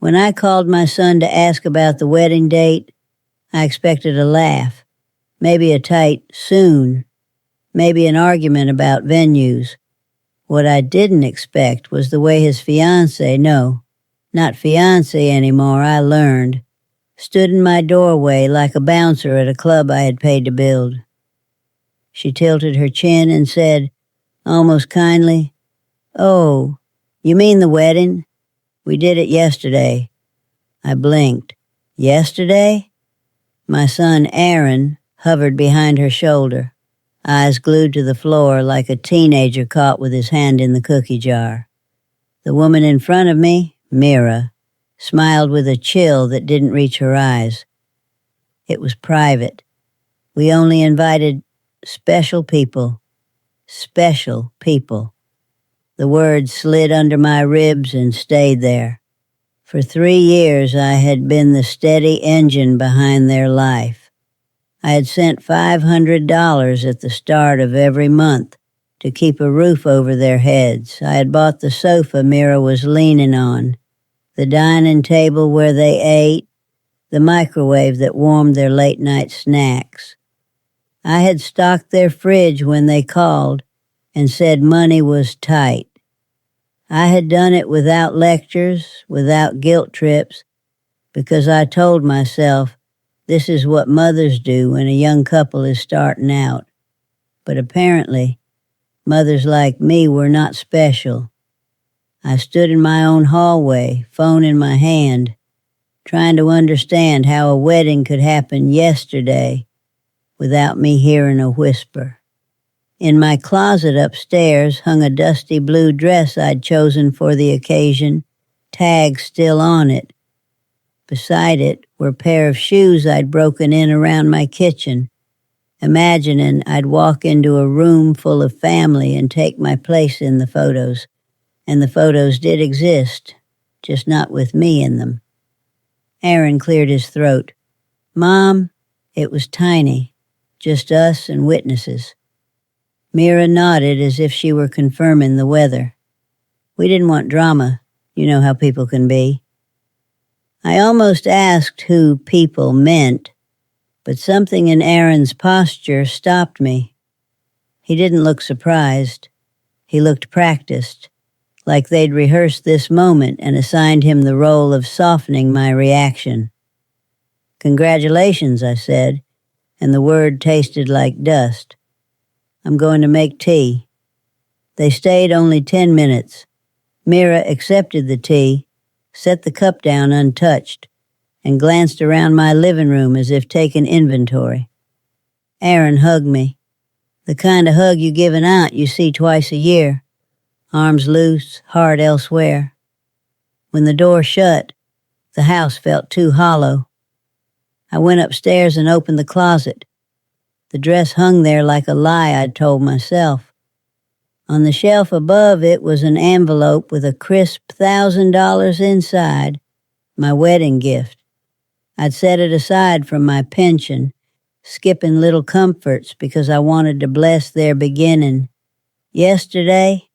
When I called my son to ask about the wedding date, I expected a laugh, maybe a tight soon, maybe an argument about venues. What I didn't expect was the way his fiancée, no, not fiancée anymore, I learned, stood in my doorway like a bouncer at a club I had paid to build. She tilted her chin and said, almost kindly, "Oh, you mean the wedding? We did it yesterday." I blinked. Yesterday? My son, Aaron, hovered behind her shoulder, eyes glued to the floor like a teenager caught with his hand in the cookie jar. The woman in front of me, Mira, smiled with a chill that didn't reach her eyes. It was private. We only invited special people. Special people. The words slid under my ribs and stayed there. For 3 years I had been the steady engine behind their life. I had sent $500 at the start of every month to keep a roof over their heads. I had bought the sofa Mira was leaning on, the dining table where they ate, the microwave that warmed their late-night snacks. I had stocked their fridge when they called and said money was tight. I had done it without lectures, without guilt trips, because I told myself this is what mothers do when a young couple is starting out. But apparently, mothers like me were not special. I stood in my own hallway, phone in my hand, trying to understand how a wedding could happen yesterday without me hearing a whisper. In my closet upstairs hung a dusty blue dress I'd chosen for the occasion, tags still on it. Beside it were a pair of shoes I'd broken in around my kitchen, imagining I'd walk into a room full of family and take my place in the photos. And the photos did exist, just not with me in them. Aaron cleared his throat. "Mom, it was tiny, just us and witnesses." Mira nodded as if she were confirming the weather. "We didn't want drama. You know how people can be." I almost asked who people meant, but something in Aaron's posture stopped me. He didn't look surprised. He looked practiced, like they'd rehearsed this moment and assigned him the role of softening my reaction. "Congratulations," I said, and the word tasted like dust. "I'm going to make tea." They stayed only 10 minutes. Mira accepted the tea, set the cup down untouched, and glanced around my living room as if taking inventory. Aaron hugged me. The kind of hug you give an aunt you see twice a year. Arms loose, heart elsewhere. When the door shut, the house felt too hollow. I went upstairs and opened the closet. The dress hung there like a lie I'd told myself. On the shelf above it was an envelope with a crisp $1,000 inside, my wedding gift. I'd set it aside from my pension, skipping little comforts because I wanted to bless their beginning. Yesterday,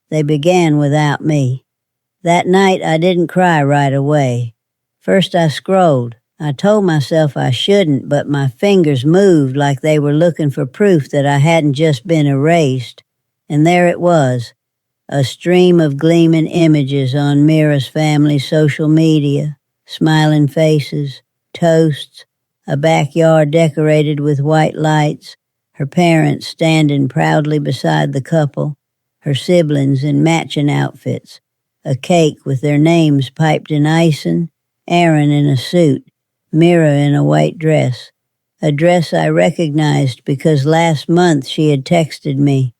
they began without me. That night, I didn't cry right away. First, I scrolled. I told myself I shouldn't, but my fingers moved like they were looking for proof that I hadn't just been erased. And there it was, a stream of gleaming images on Mira's family social media, smiling faces, toasts, a backyard decorated with white lights, her parents standing proudly beside the couple, her siblings in matching outfits, a cake with their names piped in icing, Aaron in a suit, Mira in a white dress, a dress I recognized because last month she had texted me,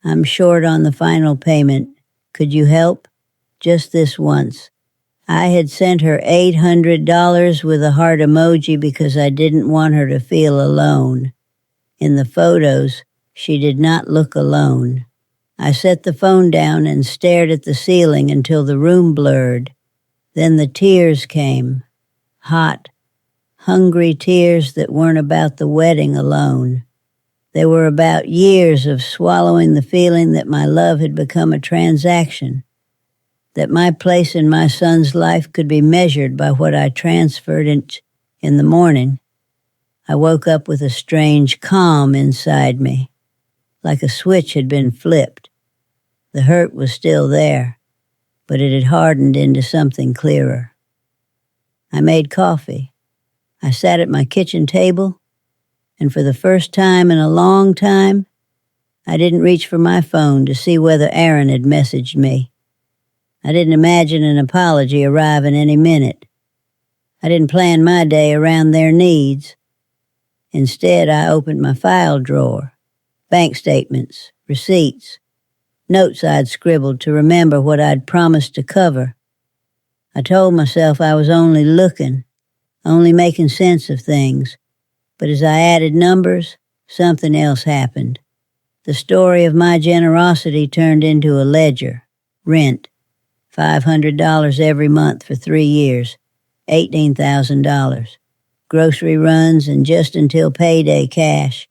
"I'm short on the final payment. Could you help? Just this once." I had sent her $800 with a heart emoji because I didn't want her to feel alone. In the photos, she did not look alone. I set the phone down and stared at the ceiling until the room blurred. Then the tears came. Hot, hungry tears that weren't about the wedding alone. They were about years of swallowing the feeling that my love had become a transaction. that my place in my son's life could be measured by what I transferred in the morning, I woke up with a strange calm inside me, like a switch had been flipped. The hurt was still there, but it had hardened into something clearer. I made coffee. I sat at my kitchen table, and for the first time in a long time, I didn't reach for my phone to see whether Aaron had messaged me. I didn't imagine an apology arriving any minute. I didn't plan my day around their needs. Instead, I opened my file drawer, bank statements, receipts, notes I'd scribbled to remember what I'd promised to cover. I told myself I was only looking, only making sense of things. But as I added numbers, something else happened. The story of my generosity turned into a ledger. Rent, $500 every month for 3 years, $18,000. Grocery runs and just until payday cash,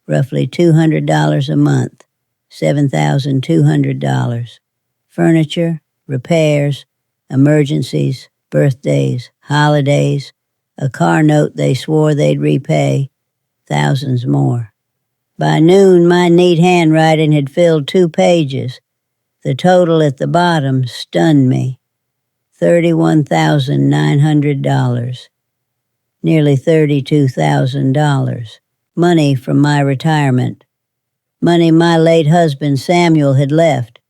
roughly $200 a month, $7,200. Furniture, repairs, emergencies, birthdays, holidays, a car note they swore they'd repay, thousands more. By noon, my neat handwriting had filled 2 pages. The total at the bottom stunned me. $31,900. Nearly $32,000. Money from my retirement. Money my late husband Samuel had left,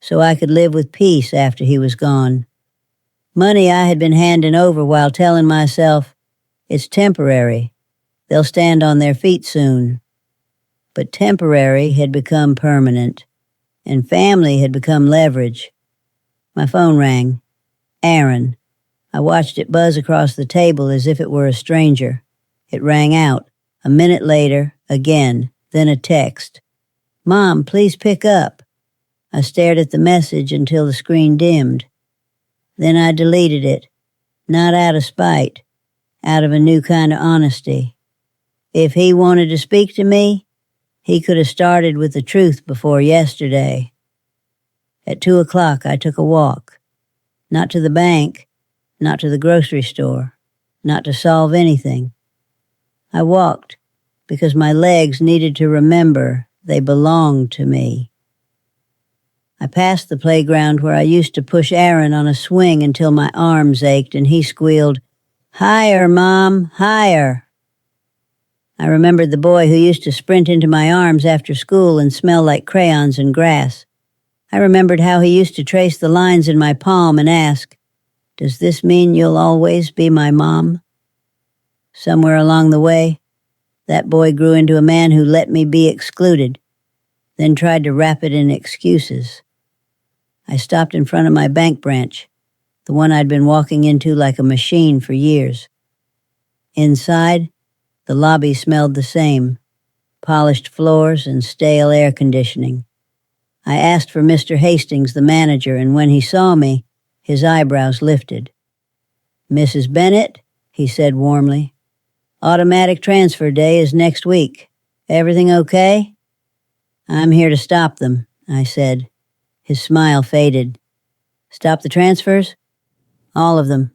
so I could live with peace after he was gone. Money I had been handing over while telling myself, it's temporary. They'll stand on their feet soon. But temporary had become permanent, and family had become leverage. My phone rang. Aaron. I watched it buzz across the table as if it were a stranger. It rang out. A minute later, again, then a text. Mom, please pick up. I stared at the message until the screen dimmed. Then I deleted it, not out of spite, out of a new kind of honesty. If he wanted to speak to me, he could have started with the truth before yesterday. At 2 o'clock, I took a walk. Not to the bank, not to the grocery store, not to solve anything. I walked because my legs needed to remember they belonged to me. I passed the playground where I used to push Aaron on a swing until my arms ached and he squealed, "Higher, Mom, higher." I remembered the boy who used to sprint into my arms after school and smell like crayons and grass. I remembered how he used to trace the lines in my palm and ask, "Does this mean you'll always be my mom?" Somewhere along the way, that boy grew into a man who let me be excluded, then tried to wrap it in excuses. I stopped in front of my bank branch, the one I'd been walking into like a machine for years. Inside, the lobby smelled the same, polished floors and stale air conditioning. I asked for Mr. Hastings, the manager, and when he saw me, his eyebrows lifted. "Mrs. Bennett," he said warmly, "automatic transfer day is next week. Everything okay?" "I'm here to stop them," I said. His smile faded. "Stop the transfers?" "All of them."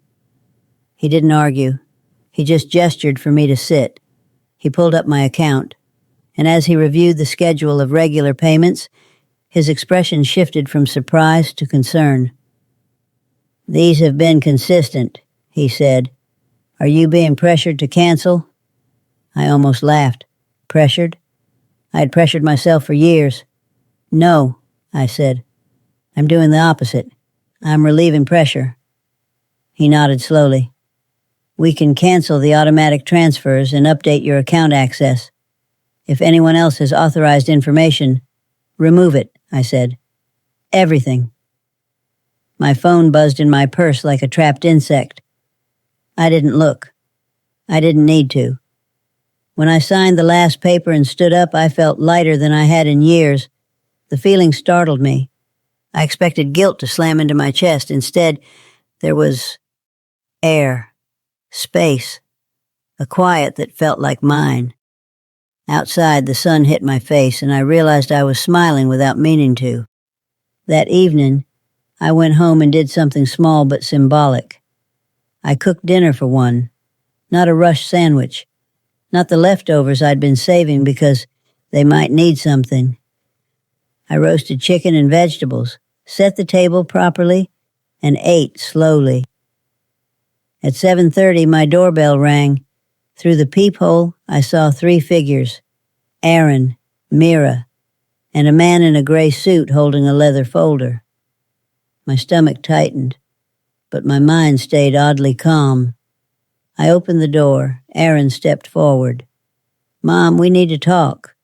He didn't argue. He just gestured for me to sit. He pulled up my account, and as he reviewed the schedule of regular payments, his expression shifted from surprise to concern. "These have been consistent," he said. "Are you being pressured to cancel?" I almost laughed. Pressured? I had pressured myself for years. "No," I said. "I'm doing the opposite. I'm relieving pressure." He nodded slowly. "We can cancel the automatic transfers and update your account access. If anyone else has authorized information, remove it," I said. "Everything." My phone buzzed in my purse like a trapped insect. I didn't look. I didn't need to. When I signed the last paper and stood up, I felt lighter than I had in years. The feeling startled me. I expected guilt to slam into my chest. Instead, there was air, space, a quiet that felt like mine. Outside, the sun hit my face, and I realized I was smiling without meaning to. That evening, I went home and did something small but symbolic. I cooked dinner for one, not a rushed sandwich, not the leftovers I'd been saving because they might need something. I roasted chicken and vegetables, set the table properly, and ate slowly. At 7:30, my doorbell rang. Through the peephole, I saw 3 figures, Aaron, Mira, and a man in a gray suit holding a leather folder. My stomach tightened, but my mind stayed oddly calm. I opened the door. Aaron stepped forward. "Mom, we need to talk."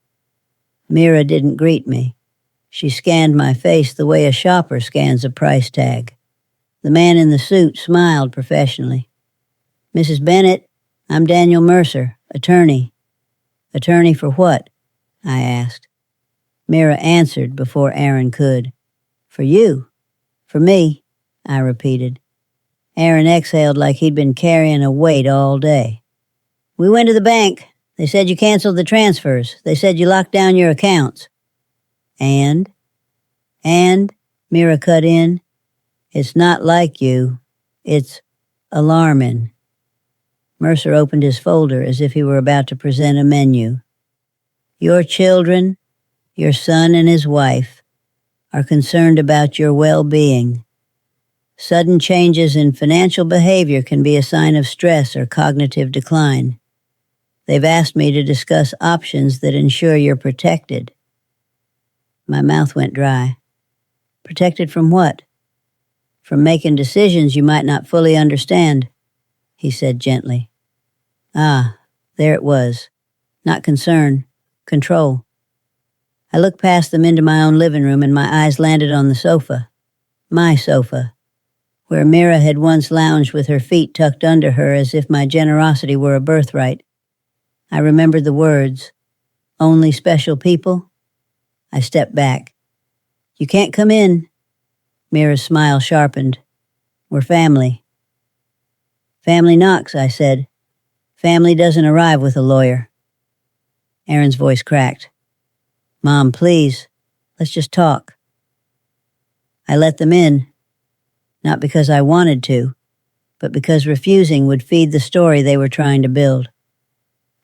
Mira didn't greet me. She scanned my face the way a shopper scans a price tag. The man in the suit smiled professionally. "Mrs. Bennett, I'm Daniel Mercer, attorney." "Attorney for what?" I asked. Mira answered before Aaron could. "For you." "For me," I repeated. Aaron exhaled like he'd been carrying a weight all day. "We went to the bank. They said you canceled the transfers. They said you locked down your accounts." And, Mira cut in, "It's not like you. It's alarming." Mercer opened his folder as if he were about to present a menu. "Your children, your son and his wife, are concerned about your well-being. Sudden changes in financial behavior can be a sign of stress or cognitive decline. They've asked me to discuss options that ensure you're protected." My mouth went dry. "Protected from what?" "From making decisions you might not fully understand," he said gently. Ah, there it was. Not concern, control. I looked past them into my own living room and my eyes landed on the sofa. My sofa, where Mira had once lounged with her feet tucked under her as if my generosity were a birthright. I remembered the words, "Only special people." I stepped back. "You can't come in." Mira's smile sharpened. "We're family." "Family knocks," I said. "Family doesn't arrive with a lawyer." Aaron's voice cracked. "Mom, please, let's just talk." I let them in, not because I wanted to, but because refusing would feed the story they were trying to build.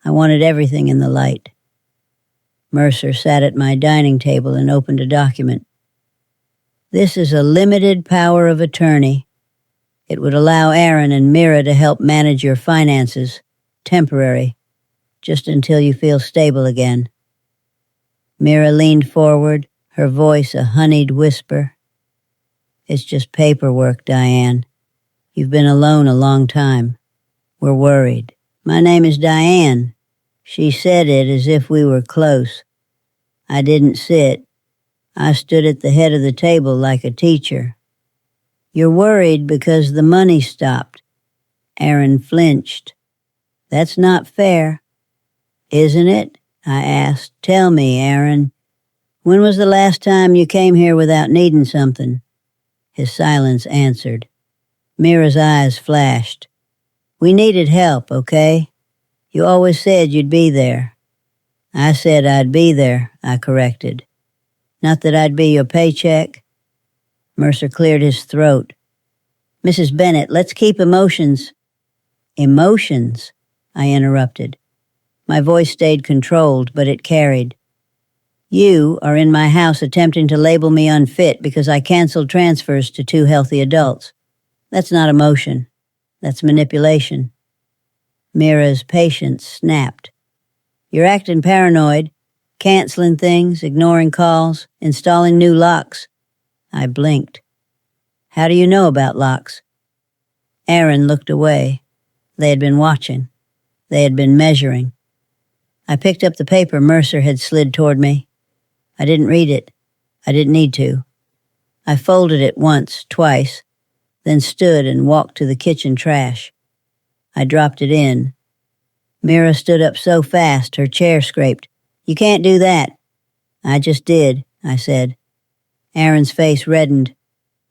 I wanted everything in the light. Mercer sat at my dining table and opened a document. "This is a limited power of attorney. It would allow Aaron and Mira to help manage your finances, temporary, just until you feel stable again." Mira leaned forward, her voice a honeyed whisper. "It's just paperwork, Diane. You've been alone a long time. We're worried." "My name is Diane." She said it as if we were close. I didn't sit. I stood at the head of the table like a teacher. "You're worried because the money stopped." Aaron flinched. "That's not fair." "Isn't it?" I asked. "Tell me, Aaron. When was the last time you came here without needing something?" His silence answered. Mira's eyes flashed. "We needed help, okay? You always said you'd be there." "I said I'd be there," I corrected. "Not that I'd be your paycheck." Mercer cleared his throat. "Mrs. Bennett, let's keep emotions." "Emotions?" I interrupted. My voice stayed controlled, but it carried. "You are in my house attempting to label me unfit because I canceled transfers to 2 healthy adults. That's not emotion. That's manipulation." Mira's patience snapped. "You're acting paranoid, canceling things, ignoring calls, installing new locks." I blinked. "How do you know about locks?" Aaron looked away. They had been watching. They had been measuring. I picked up the paper Mercer had slid toward me. I didn't read it. I didn't need to. I folded it once, twice, then stood and walked to the kitchen trash. I dropped it in. Mira stood up so fast her chair scraped. "You can't do that." "I just did," I said. Aaron's face reddened.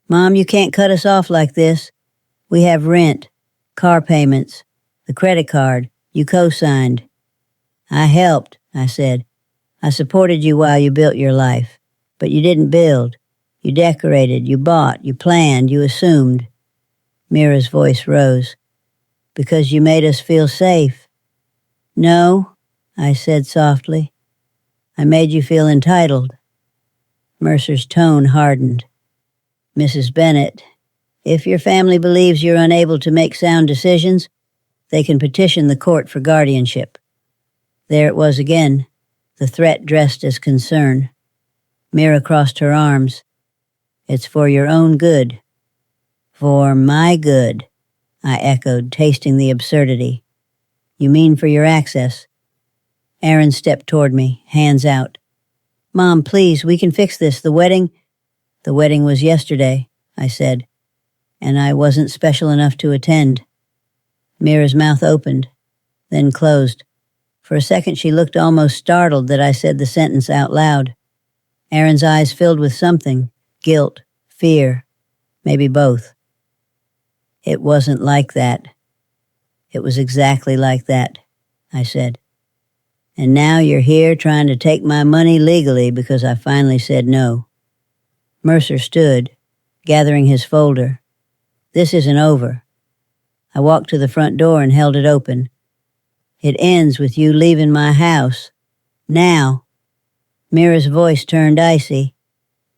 "Mom, you can't cut us off like this. We have rent, car payments, the credit card. You co-signed." "I helped," I said. "I supported you while you built your life. But you didn't build. You decorated, you bought, you planned, you assumed. Mira's voice rose. Because you made us feel safe. No, I said softly. I made you feel entitled. Mercer's tone hardened. Mrs. Bennett, if your family believes you're unable to make sound decisions, they can petition the court for guardianship. There it was again, the threat dressed as concern. Mira crossed her arms. It's for your own good. For my good, I echoed, tasting the absurdity. You mean for your access? Aaron stepped toward me, hands out. Mom, please, we can fix this. The wedding was yesterday, I said, and I wasn't special enough to attend. Mira's mouth opened, then closed. For a second she looked almost startled that I said the sentence out loud. Aaron's eyes filled with something, guilt, fear, maybe both. It wasn't like that. It was exactly like that, I said. And now you're here trying to take my money legally because I finally said no. Mercer stood, gathering his folder. This isn't over. I walked to the front door and held it open. It ends with you leaving my house. Now. Mira's voice turned icy.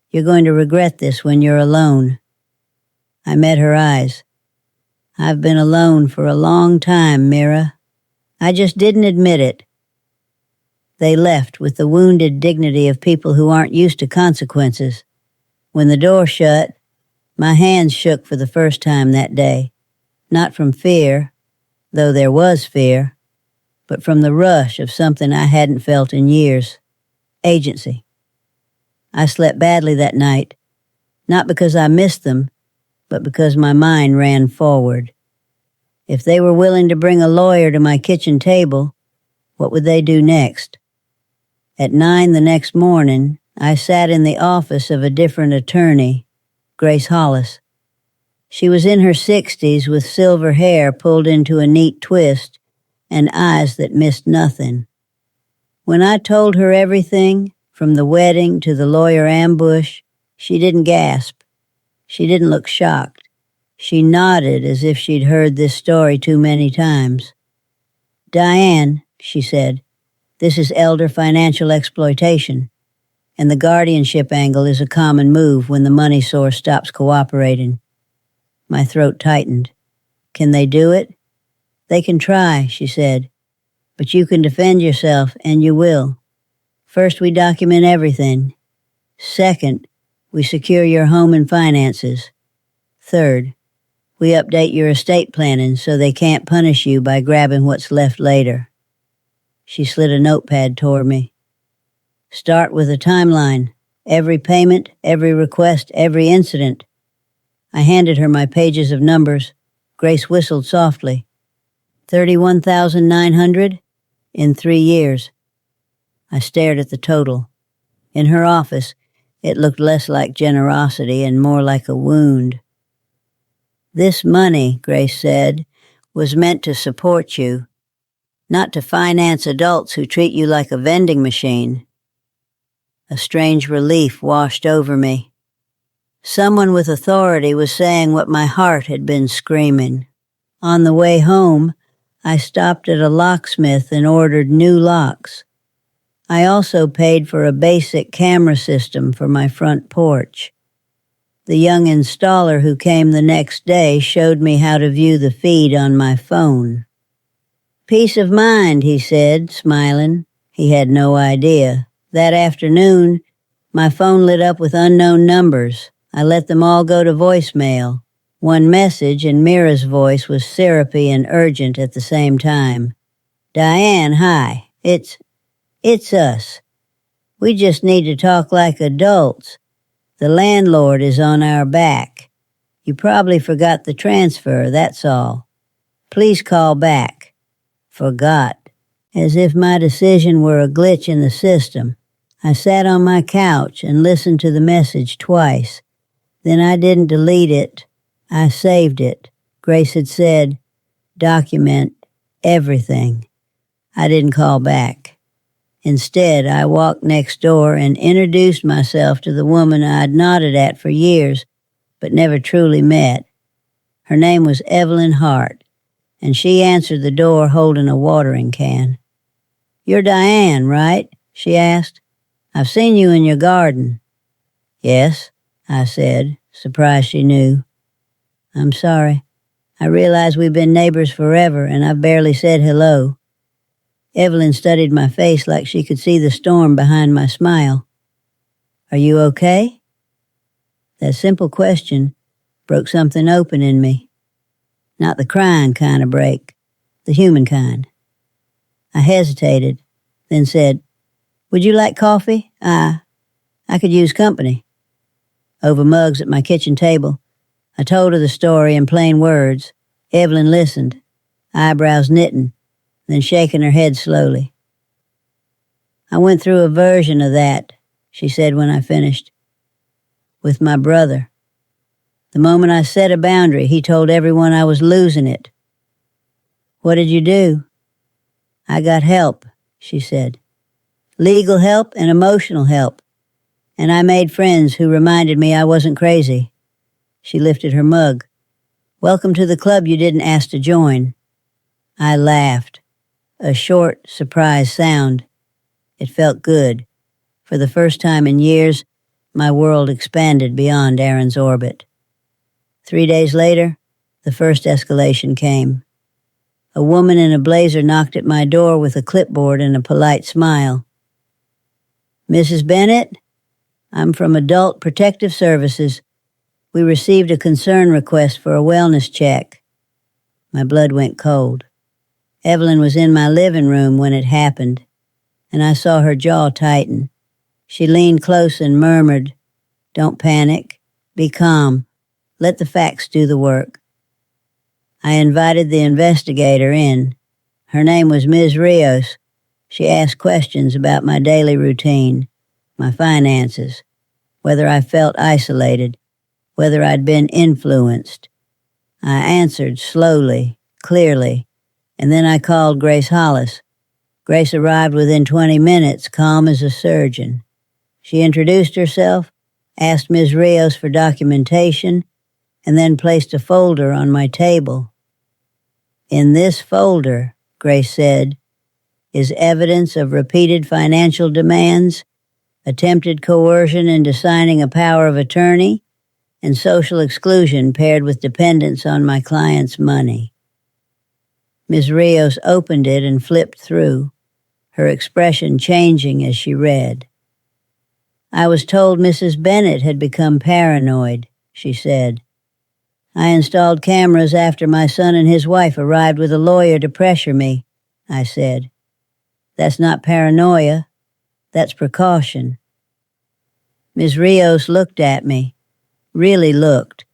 You're going to regret this when you're alone. I met her eyes. I've been alone for a long time, Mira. I just didn't admit it. They left with the wounded dignity of people who aren't used to consequences. When the door shut, my hands shook for the first time that day. Not from fear, though there was fear, but from the rush of something I hadn't felt in years. Agency. I slept badly that night, not because I missed them, but because my mind ran forward. If they were willing to bring a lawyer to my kitchen table, what would they do next? At 9 the next morning, I sat in the office of a different attorney, Grace Hollis. She was in her 60s with silver hair pulled into a neat twist and eyes that missed nothing. When I told her everything, from the wedding to the lawyer ambush, she didn't gasp. She didn't look shocked. She nodded as if she'd heard this story too many times. Diane, she said, this is elder financial exploitation, and the guardianship angle is a common move when the money source stops cooperating. My throat tightened. Can they do it? They can try, she said, but you can defend yourself, and you will. First, we document everything. Second, we secure your home and finances. Third, we update your estate planning so they can't punish you by grabbing what's left later. She slid a notepad toward me. Start with a timeline. Every payment, every request, every incident. I handed her my pages of numbers. Grace whistled softly. 31,900 in 3 years. I stared at the total. In her office, it looked less like generosity and more like a wound. This money, Grace said, was meant to support you, not to finance adults who treat you like a vending machine. A strange relief washed over me. Someone with authority was saying what my heart had been screaming. On the way home, I stopped at a locksmith and ordered new locks. I also paid for a basic camera system for my front porch. The young installer who came the next day showed me how to view the feed on my phone. Peace of mind, he said, smiling. He had no idea. That afternoon, my phone lit up with unknown numbers. I let them all go to voicemail. One message, and Mira's voice was syrupy and urgent at the same time. Diane, hi. It's us. We just need to talk like adults. The landlord is on our back. You probably forgot the transfer, that's all. Please call back. Forgot. As if my decision were a glitch in the system. I sat on my couch and listened to the message twice. Then I didn't delete it. I saved it. Grace had said, document everything. I didn't call back. Instead, I walked next door and introduced myself to the woman I'd nodded at for years, but never truly met. Her name was Evelyn Hart, and she answered the door holding a watering can. "You're Diane, right?" she asked. "I've seen you in your garden." "Yes," I said, surprised she knew. "I'm sorry. I realize we've been neighbors forever, and I've barely said hello." Evelyn studied my face like she could see the storm behind my smile. "Are you okay?" That simple question broke something open in me. Not the crying kind of break, the human kind. I hesitated, then said, "Would you like coffee? I could use company." Over mugs at my kitchen table, I told her the story in plain words. Evelyn listened, eyebrows knitting, then shaking her head slowly. "I went through a version of that," she said when I finished, "with my brother. The moment I set a boundary, he told everyone I was losing it." "What did you do?" "I got help," she said. "Legal help and emotional help. And I made friends who reminded me I wasn't crazy." She lifted her mug. "Welcome to the club you didn't ask to join." I laughed. A short, surprised sound. It felt good. For the first time in years, my world expanded beyond Aaron's orbit. 3 days later, the first escalation came. A woman in a blazer knocked at my door with a clipboard and a polite smile. "Mrs. Bennett, I'm from Adult Protective Services. We received a concern request for a wellness check." My blood went cold. Evelyn was in my living room when it happened, and I saw her jaw tighten. She leaned close and murmured, "Don't panic. Be calm. Let the facts do the work." I invited the investigator in. Her name was Ms. Rios. She asked questions about my daily routine, my finances, whether I felt isolated, whether I'd been influenced. I answered slowly, clearly, and then I called Grace Hollis. Grace arrived within 20 minutes, calm as a surgeon. She introduced herself, asked Ms. Rios for documentation, and then placed a folder on my table. "In this folder," Grace said, "is evidence of repeated financial demands, attempted coercion into signing a power of attorney, and social exclusion paired with dependence on my client's money." Ms. Rios opened it and flipped through, her expression changing as she read. "I was told Mrs. Bennett had become paranoid," she said. "I installed cameras after my son and his wife arrived with a lawyer to pressure me," I said. "That's not paranoia. That's precaution." Ms. Rios looked at me, really looked,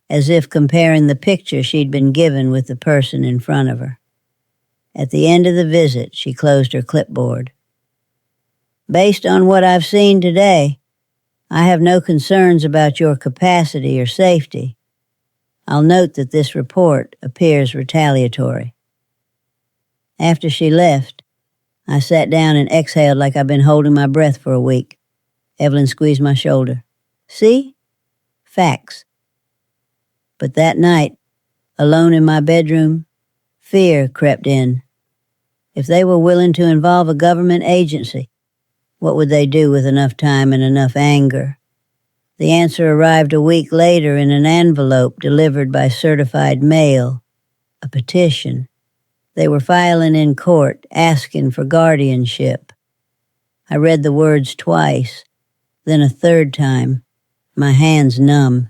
as if comparing the picture she'd been given with the person in front of her. At the end of the visit, she closed her clipboard. "Based on what I've seen today, I have no concerns about your capacity or safety. I'll note that this report appears retaliatory." After she left, I sat down and exhaled like I'd been holding my breath for a week. Evelyn squeezed my shoulder. "See? Facts." But that night, alone in my bedroom, fear crept in. If they were willing to involve a government agency, what would they do with enough time and enough anger? The answer arrived a week later in an envelope delivered by certified mail, a petition. They were filing in court, asking for guardianship. I read the words twice, then a third time, my hands numb.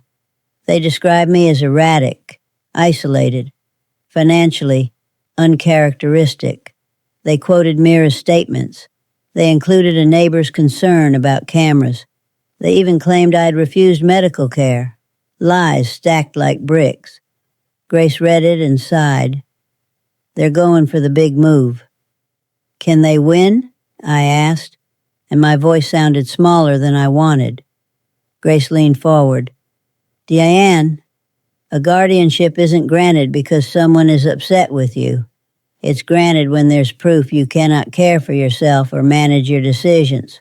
They described me as erratic, isolated, financially uncharacteristic. They quoted Mira's statements. They included a neighbor's concern about cameras. They even claimed I'd refused medical care. Lies stacked like bricks. Grace read it and sighed. They're going for the big move. Can they win? I asked, and my voice sounded smaller than I wanted. Grace leaned forward. Diane, a guardianship isn't granted because someone is upset with you. It's granted when there's proof you cannot care for yourself or manage your decisions.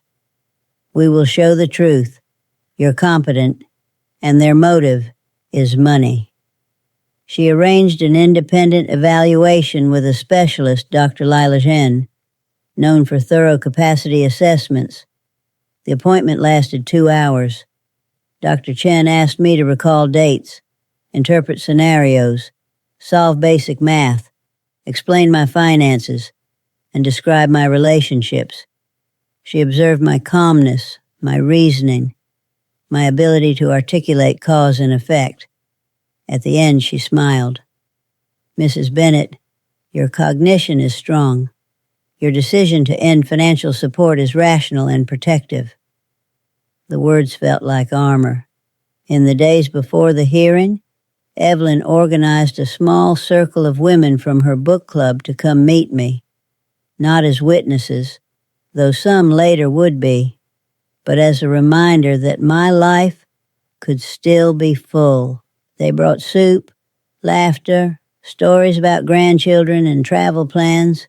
We will show the truth. You're competent, and their motive is money. She arranged an independent evaluation with a specialist, Dr. Lila Jen, known for thorough capacity assessments. The appointment lasted 2 hours. Dr. Chen asked me to recall dates, interpret scenarios, solve basic math, explain my finances, and describe my relationships. She observed my calmness, my reasoning, my ability to articulate cause and effect. At the end, she smiled. Mrs. Bennett, your cognition is strong. Your decision to end financial support is rational and protective. The words felt like armor. In the days before the hearing, Evelyn organized a small circle of women from her book club to come meet me, not as witnesses, though some later would be, but as a reminder that my life could still be full. They brought soup, laughter, stories about grandchildren and travel plans,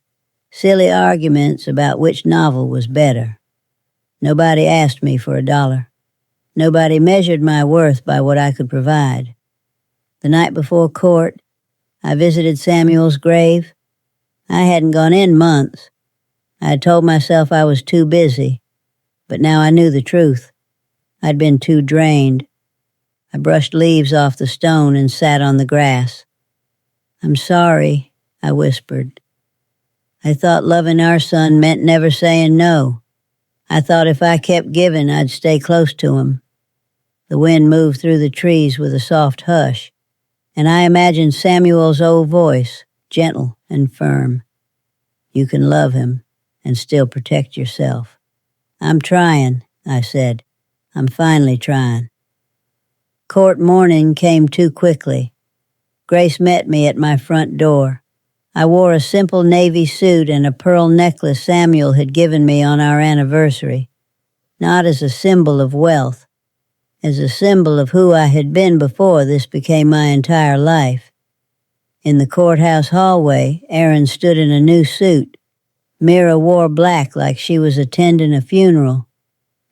silly arguments about which novel was better. Nobody asked me for $1. Nobody measured my worth by what I could provide. The night before court, I visited Samuel's grave. I hadn't gone in months. I had told myself I was too busy, but now I knew the truth. I'd been too drained. I brushed leaves off the stone and sat on the grass. I'm sorry, I whispered. I thought loving our son meant never saying no. I thought if I kept giving, I'd stay close to him. The wind moved through the trees with a soft hush, and I imagined Samuel's old voice, gentle and firm. You can love him and still protect yourself. I'm trying, I said. I'm finally trying. Court morning came too quickly. Grace met me at my front door. I wore a simple navy suit and a pearl necklace Samuel had given me on our anniversary, not as a symbol of wealth. As a symbol of who I had been before this became my entire life. In the courthouse hallway, Erin stood in a new suit. Mira wore black like she was attending a funeral.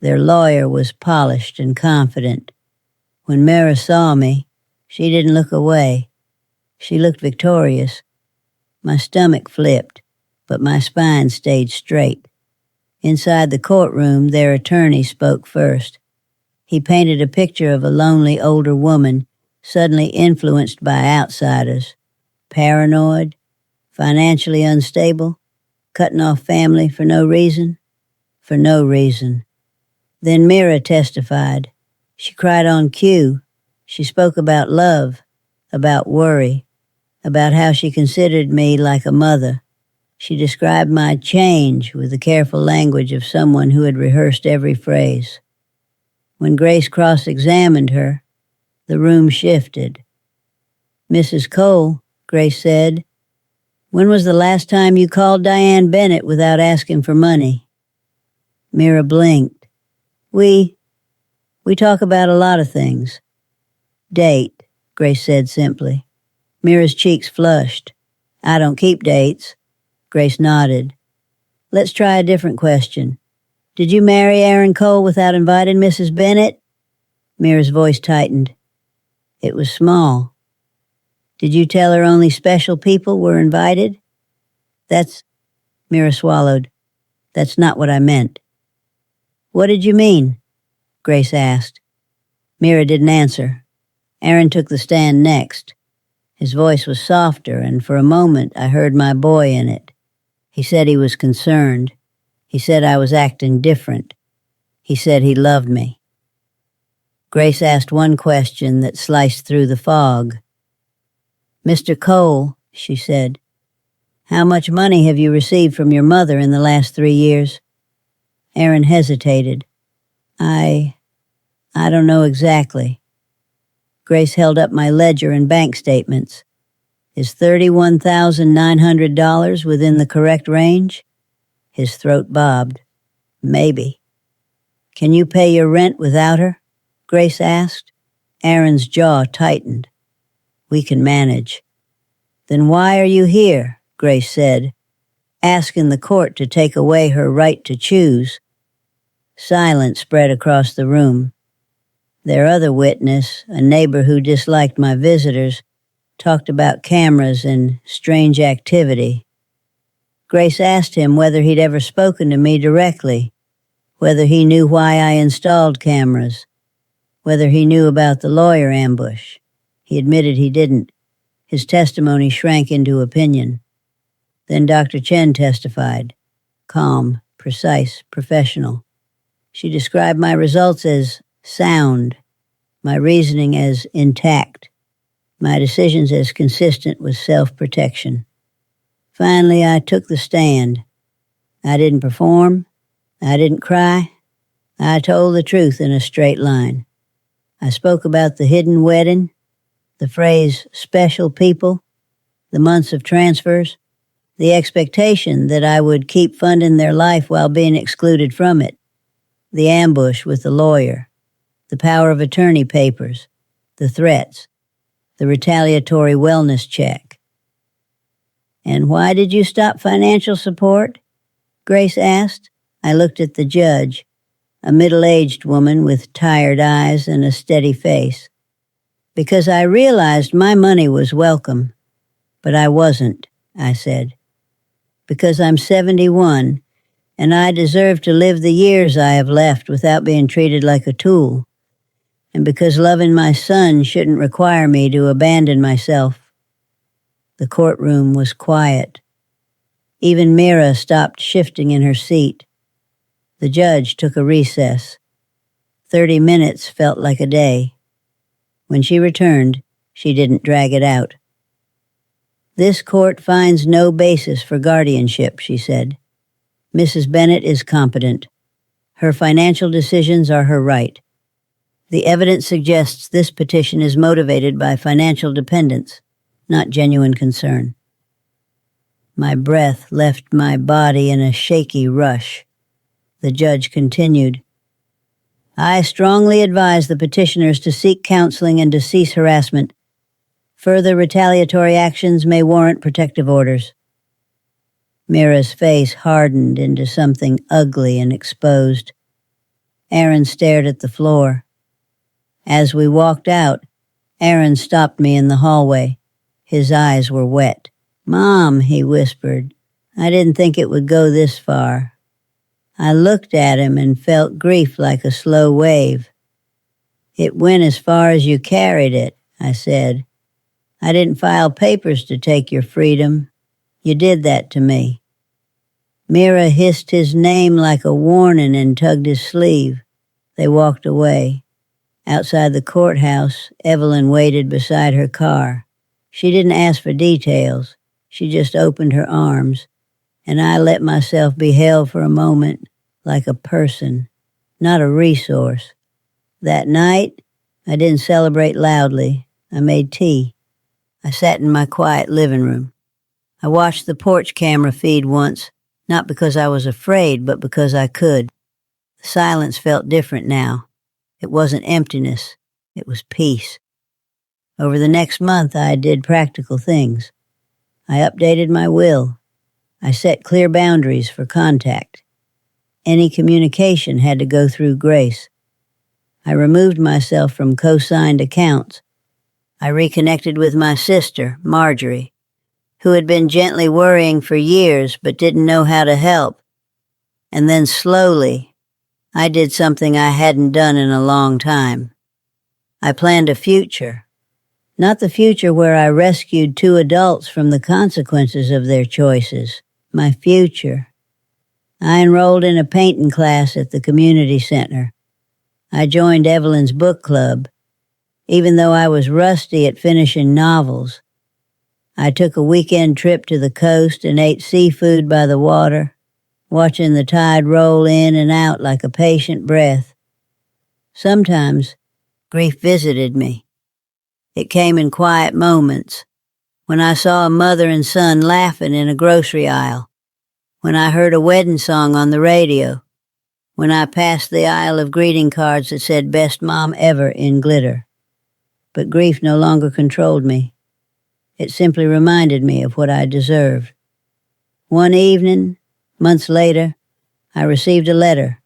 Their lawyer was polished and confident. When Mira saw me, she didn't look away. She looked victorious. My stomach flipped, but my spine stayed straight. Inside the courtroom, their attorney spoke first. He painted a picture of a lonely older woman, suddenly influenced by outsiders, paranoid, financially unstable, cutting off family for no reason. For no reason. Then Mira testified. She cried on cue. She spoke about love, about worry, about how she considered me like a mother. She described my change with the careful language of someone who had rehearsed every phrase. When Grace cross-examined her, the room shifted. Mrs. Cole, Grace said, when was the last time you called Diane Bennett without asking for money? Mira blinked. We talk about a lot of things. Date, Grace said simply. Mira's cheeks flushed. I don't keep dates. Grace nodded. Let's try a different question. Did you marry Aaron Cole without inviting Mrs. Bennett? Mira's voice tightened. It was small. Did you tell her only special people were invited? Mira swallowed. That's not what I meant. What did you mean? Grace asked. Mira didn't answer. Aaron took the stand next. His voice was softer, and for a moment I heard my boy in it. He said he was concerned. He said I was acting different. He said he loved me. Grace asked one question that sliced through the fog. Mr. Cole, she said, how much money have you received from your mother in the last 3 years? Aaron hesitated. I don't know exactly. Grace held up my ledger and bank statements. Is $31,900 within the correct range? His throat bobbed. Maybe. Can you pay your rent without her? Grace asked. Aaron's jaw tightened. We can manage. Then why are you here? Grace said, asking the court to take away her right to choose. Silence spread across the room. Their other witness, a neighbor who disliked my visitors, talked about cameras and strange activity. Grace asked him whether he'd ever spoken to me directly, whether he knew why I installed cameras, whether he knew about the lawyer ambush. He admitted he didn't. His testimony shrank into opinion. Then Dr. Chen testified, calm, precise, professional. She described my results as sound, my reasoning as intact, my decisions as consistent with self-protection. Finally, I took the stand. I didn't perform. I didn't cry. I told the truth in a straight line. I spoke about the hidden wedding, the phrase special people, the months of transfers, the expectation that I would keep funding their life while being excluded from it, the ambush with the lawyer, the power of attorney papers, the threats, the retaliatory wellness check. And why did you stop financial support? Grace asked. I looked at the judge, a middle-aged woman with tired eyes and a steady face. Because I realized my money was welcome, but I wasn't, I said. Because I'm 71, and I deserve to live the years I have left without being treated like a tool, and because loving my son shouldn't require me to abandon myself. The courtroom was quiet. Even Mira stopped shifting in her seat. The judge took a recess. 30 minutes felt like a day. When she returned, she didn't drag it out. This court finds no basis for guardianship, she said. Mrs. Bennett is competent. Her financial decisions are her right. The evidence suggests this petition is motivated by financial dependence, not genuine concern. My breath left my body in a shaky rush. The judge continued, I strongly advise the petitioners to seek counseling and to cease harassment. Further retaliatory actions may warrant protective orders. Mira's face hardened into something ugly and exposed. Aaron stared at the floor. As we walked out, Aaron stopped me in the hallway. His eyes were wet. Mom, he whispered, I didn't think it would go this far. I looked at him and felt grief like a slow wave. It went as far as you carried it, I said. I didn't file papers to take your freedom. You did that to me. Mira hissed his name like a warning and tugged his sleeve. They walked away. Outside the courthouse, Evelyn waited beside her car. She didn't ask for details. She just opened her arms, and I let myself be held for a moment like a person, not a resource. That night, I didn't celebrate loudly. I made tea. I sat in my quiet living room. I watched the porch camera feed once, not because I was afraid, but because I could. The silence felt different now. It wasn't emptiness. It was peace. Over the next month, I did practical things. I updated my will. I set clear boundaries for contact. Any communication had to go through Grace. I removed myself from co-signed accounts. I reconnected with my sister, Marjorie, who had been gently worrying for years but didn't know how to help. And then slowly, I did something I hadn't done in a long time. I planned a future. Not the future where I rescued 2 adults from the consequences of their choices. My future. I enrolled in a painting class at the community center. I joined Evelyn's book club. Even though I was rusty at finishing novels, I took a weekend trip to the coast and ate seafood by the water, watching the tide roll in and out like a patient breath. Sometimes, grief visited me. It came in quiet moments, when I saw a mother and son laughing in a grocery aisle, when I heard a wedding song on the radio, when I passed the aisle of greeting cards that said "Best Mom Ever" in glitter. But grief no longer controlled me. It simply reminded me of what I deserved. One evening, months later, I received a letter,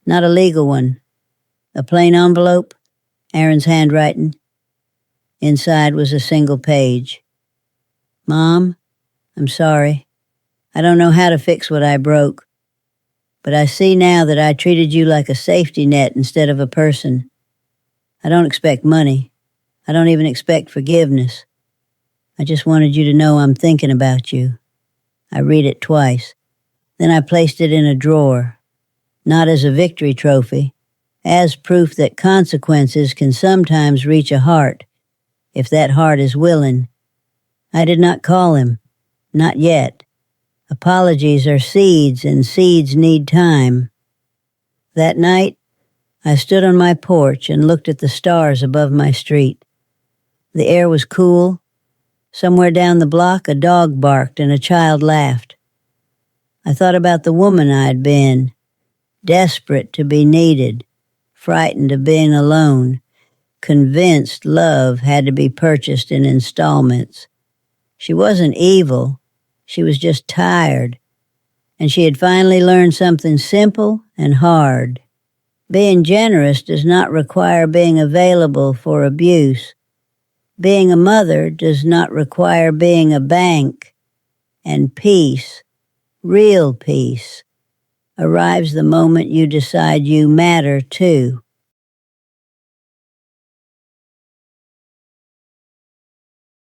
not a legal one, a plain envelope, Aaron's handwriting. Inside was a single page. Mom, I'm sorry. I don't know how to fix what I broke, but I see now that I treated you like a safety net instead of a person. I don't expect money. I don't even expect forgiveness. I just wanted you to know I'm thinking about you. I read it twice. Then I placed it in a drawer, not as a victory trophy, as proof that consequences can sometimes reach a heart, if that heart is willing. I did not call him, not yet. Apologies are seeds, and seeds need time. That night, I stood on my porch and looked at the stars above my street. The air was cool. Somewhere down the block, a dog barked and a child laughed. I thought about the woman I'd been, desperate to be needed, frightened of being alone, convinced love had to be purchased in installments. She wasn't evil. She was just tired. And she had finally learned something simple and hard. Being generous does not require being available for abuse. Being a mother does not require being a bank. And peace, real peace, arrives the moment you decide you matter too.